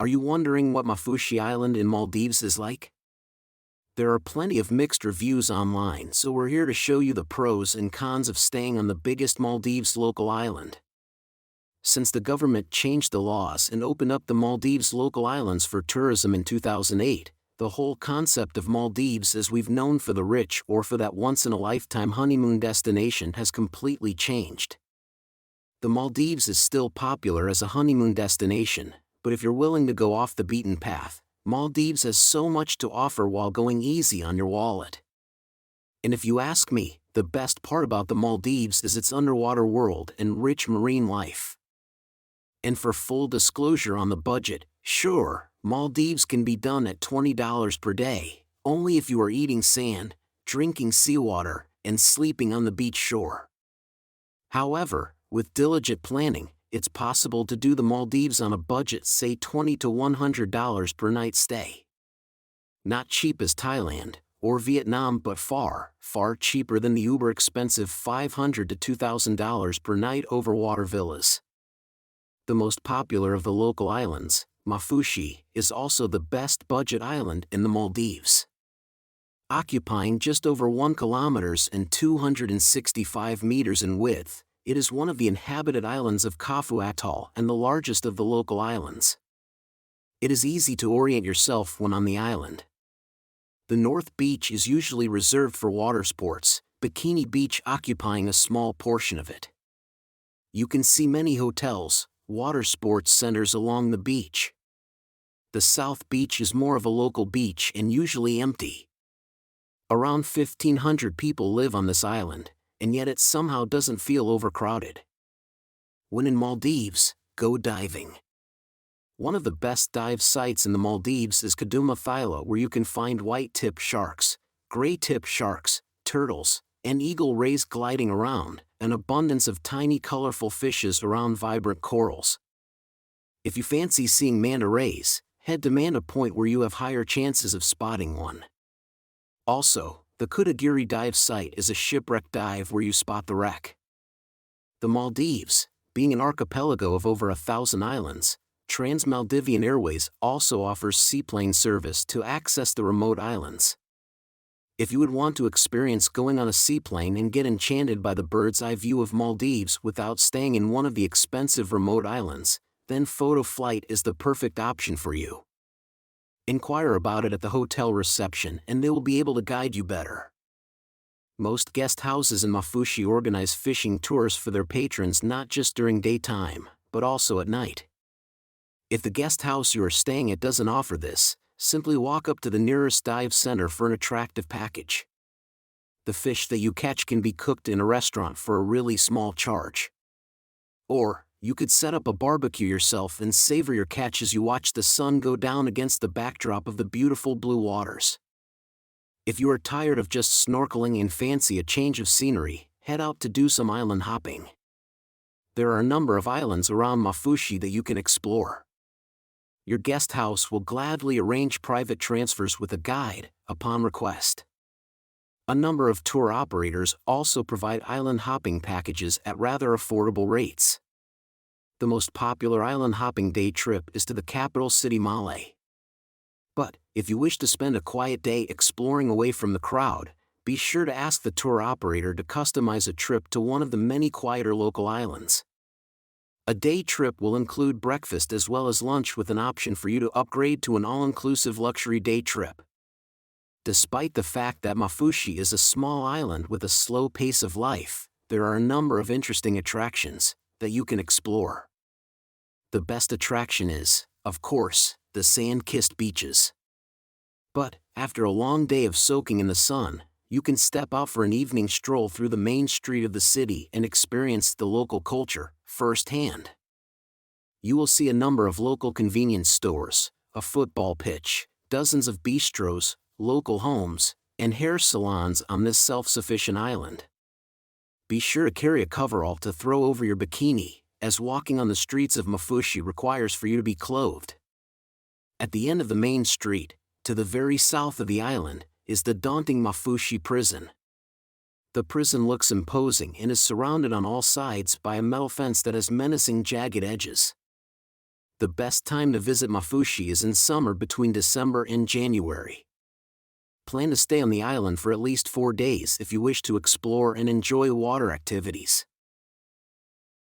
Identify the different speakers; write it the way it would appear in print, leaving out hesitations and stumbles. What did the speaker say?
Speaker 1: Are you wondering what Maafushi Island in Maldives is like? There are plenty of mixed reviews online, so we're here to show you the pros and cons of staying on the biggest Maldives local island. Since the government changed the laws and opened up the Maldives local islands for tourism in 2008, the whole concept of Maldives as we've known for the rich or for that once-in-a-lifetime honeymoon destination has completely changed. The Maldives is still popular as a honeymoon destination, but if you're willing to go off the beaten path, Maldives has so much to offer while going easy on your wallet. And if you ask me, the best part about the Maldives is its underwater world and rich marine life. And for full disclosure on the budget, sure, Maldives can be done at $20 per day, only if you are eating sand, drinking seawater, and sleeping on the beach shore. However, with diligent planning, it's possible to do the Maldives on a budget, say $20 to $100 per night stay. Not cheap as Thailand or Vietnam, but far, far cheaper than the uber-expensive $500 to $2,000 per night overwater villas. The most popular of the local islands, Maafushi, is also the best budget island in the Maldives. Occupying just over 1 kilometer and 265 meters in width, it is one of the inhabited islands of Khafu Atoll and the largest of the local islands. It is easy to orient yourself when on the island. The North Beach is usually reserved for water sports, Bikini Beach occupying a small portion of it. You can see many hotels, water sports centers along the beach. The South Beach is more of a local beach and usually empty. Around 1,500 people live on this island, and yet it somehow doesn't feel overcrowded. When in Maldives, go diving. One of the best dive sites in the Maldives is Kaduma Thyla, where you can find white-tip sharks, gray-tip sharks, turtles, and eagle rays gliding around, an abundance of tiny colorful fishes around vibrant corals. If you fancy seeing manta rays, head to Manta Point where you have higher chances of spotting one. Also, the Kudagiri dive site is a shipwreck dive where you spot the wreck. The Maldives, being an archipelago of over 1,000 islands, Trans-Maldivian Airways also offers seaplane service to access the remote islands. If you would want to experience going on a seaplane and get enchanted by the bird's-eye view of Maldives without staying in one of the expensive remote islands, then Photo Flight is the perfect option for you. Inquire about it at the hotel reception and they will be able to guide you better. Most guest houses in Maafushi organize fishing tours for their patrons not just during daytime, but also at night. If the guest house you are staying at doesn't offer this, simply walk up to the nearest dive center for an attractive package. The fish that you catch can be cooked in a restaurant for a really small charge. Or, you could set up a barbecue yourself and savor your catch as you watch the sun go down against the backdrop of the beautiful blue waters. If you are tired of just snorkeling and fancy a change of scenery, head out to do some island hopping. There are a number of islands around Maafushi that you can explore. Your guest house will gladly arrange private transfers with a guide, upon request. A number of tour operators also provide island hopping packages at rather affordable rates. The most popular island hopping day trip is to the capital city Male. But, if you wish to spend a quiet day exploring away from the crowd, be sure to ask the tour operator to customize a trip to one of the many quieter local islands. A day trip will include breakfast as well as lunch with an option for you to upgrade to an all-inclusive luxury day trip. Despite the fact that Maafushi is a small island with a slow pace of life, there are a number of interesting attractions that you can explore. The best attraction is, of course, the sand-kissed beaches. But, after a long day of soaking in the sun, you can step out for an evening stroll through the main street of the city and experience the local culture firsthand. You will see a number of local convenience stores, a football pitch, dozens of bistros, local homes, and hair salons on this self-sufficient island. Be sure to carry a coverall to throw over your bikini, as walking on the streets of Maafushi requires for you to be clothed. At the end of the main street, to the very south of the island, is the daunting Maafushi prison. The prison looks imposing and is surrounded on all sides by a metal fence that has menacing jagged edges. The best time to visit Maafushi is in summer between December and January. Plan to stay on the island for at least 4 days if you wish to explore and enjoy water activities.